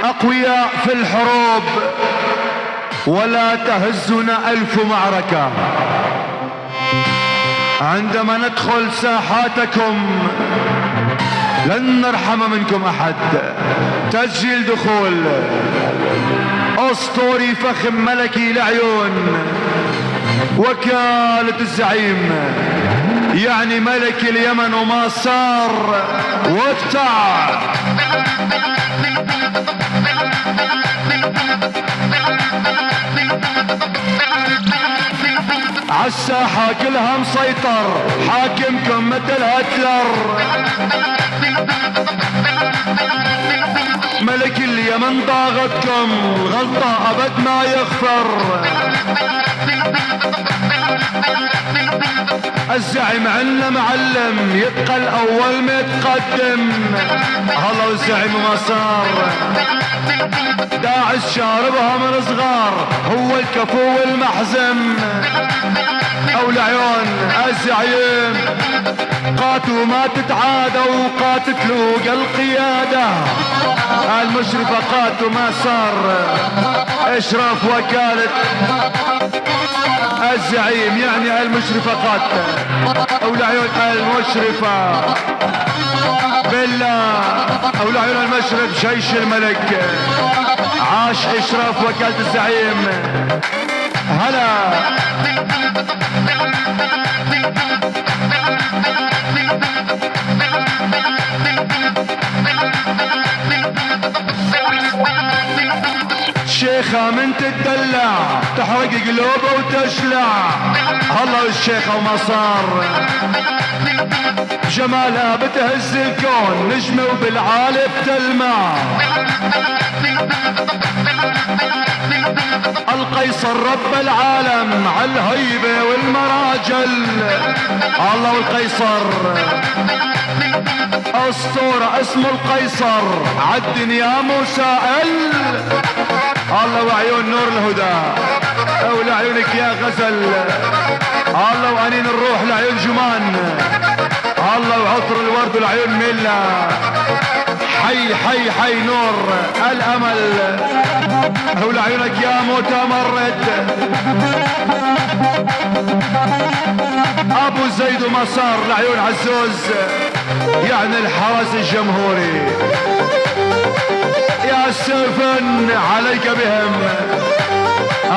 أقوياء في الحروب ولا تهزنا 1000 معركة. عندما ندخل ساحاتكم لن نرحم منكم أحد. تسجيل دخول أسطوري فخم ملكي العيون، وكالة الزعيم يعني ملك اليمن وما صار وقتع. عالساحة كلها مسيطر حاكمكم مثل هتلر. ملك اليمن ضاغطكم، الغلطة أبد ما يغفر. الزعيم عنا معلم يتقل أول ما يتقدم. هلا والزعيم ما صار داعس شاربها من صغار، هو الكفو والمحزم. أو العيون الزعيم قاتوا ما تتعادوا، قاتلوا القيادة المشرفة قاتوا ما صار. اشرف وكالة الزعيم يعني المشرفة قاتل. أو العيون المشرفة بالله، أو العيون المشرف جيش الملك. عاش اشرف وكالة الزعيم. هلا شيخة من تتدلع تحرق قلوبه وتشلع. هلا والشيخة وما صار جمالها بتهز الكون، نجمة وبالعالي بتلمع. القيصر رب العالم عالهيبة والمراجل. الله والقيصر أسطورة اسمه القيصر عالدنيا مسائل. الله وعيون نور الهدى او لعيونك يا غزل. الله وأنين الروح لعيون جمان. الله وعطر الورد لعيون ميلا. حي حي حي نور الامل او لعيونك يا متمرد. ابو زيد ومسار لعيون عزوز يعني الحرس الجمهوري. يا سفن عليك بهم.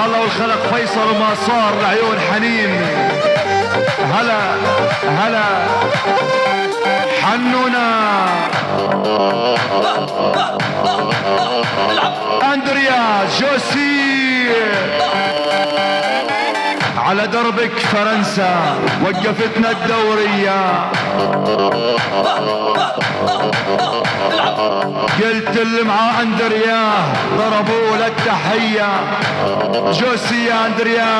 الله والخلق فيصل وما صار لعيون حنين. هلا هلا حنونا اندريا جوسي. على دربك فرنسا وقفتنا الدورية. قلت اللي مع اندريا ضربوا لك تحية. جوسي يا اندريا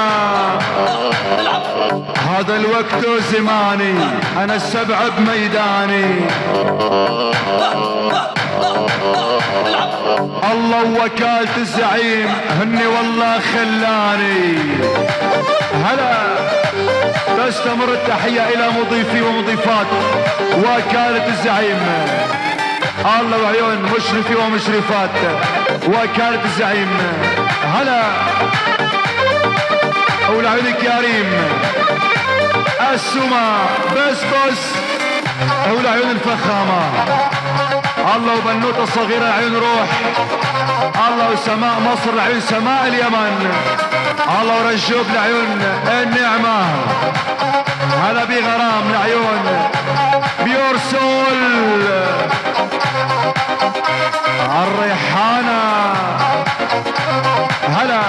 هذا الوقت زماني، انا السبع بميداني. الله وكالة الزعيم هني والله خلاني. هلا تستمر التحية الى مضيفي ومضيفات وكالة الزعيم. الله وعيون مشرفي ومشرفات وكالة الزعيم. هلا اولى عيونك يا ريم السما بس اولى عيون الفخامة. الله وبنوتة الصغيرة عيون روح. الله وسماء مصر لعيون سماء اليمن. الله ورجوب لعيون النعمة. هلا بغرام لعيون بيورسول. الريحانة هلا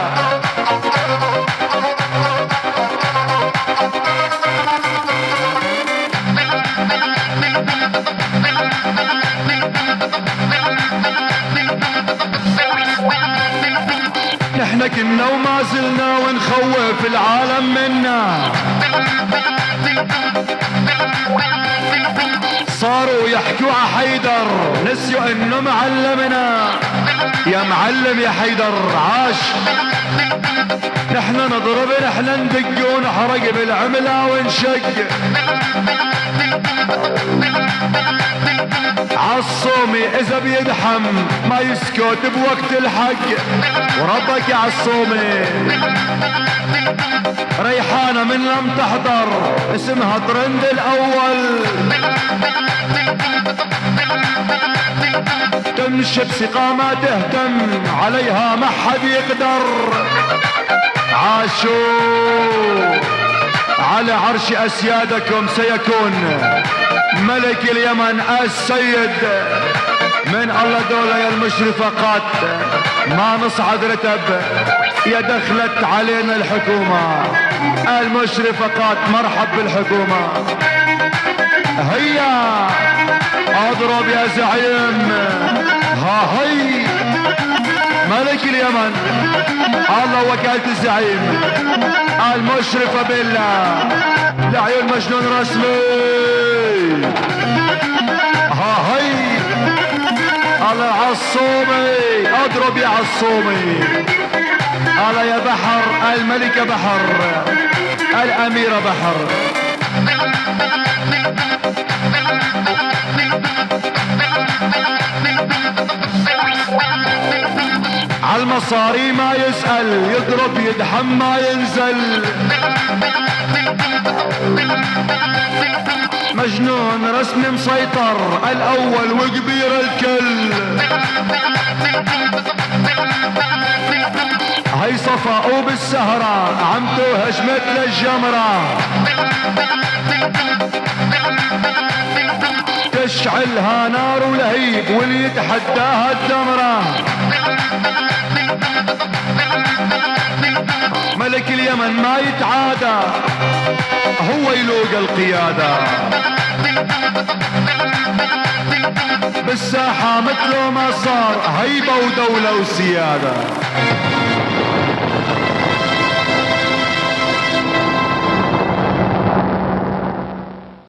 نحن كنا وما زلنا ونخوف العالم منا. صاروا يحكوا ع حيدر نسيوا انه معلمنا. يا معلم يا حيدر عاش. نحن نضرب نحن ندق ونحرق بالعملة ونشق. عالصومي اذا بيدحم ما يسكت بوقت الحق، وربك يا عالصومي. ريحانة من لم تحضر اسمها ترند الاول، تمشي بثقة ما تهتم عليها ما حد يقدر. عاشوا على عرش اسيادكم سيكون ملك اليمن السيد من الله. دولة يا المشرفقات ما نصعد رتب، يا دخلت علينا الحكومة المشرفقات. مرحب بالحكومة. هيا اضرب يا زعيم. ها هي ملك اليمن الله وكالة الزعيم المشرفة بالله لعيون مجنون رسمي. ها هي الله عالصومي. اضرب يا عالصومي. الله يا بحر الملكة بحر الاميرة بحر. عالمصاري ما يسأل، يضرب يدحم ما ينزل. مجنون رسمي مسيطر الاول وكبير الكل. هي صفاء بالسهرة عمتو هجمت للجمرة، تشعلها نار ولهيب واللي يتحداها الدمرة. ملك اليمن ما يتعادى، هو يلوق القيادة بالساحة مثل ما صار هيبة ودولة وسيادة.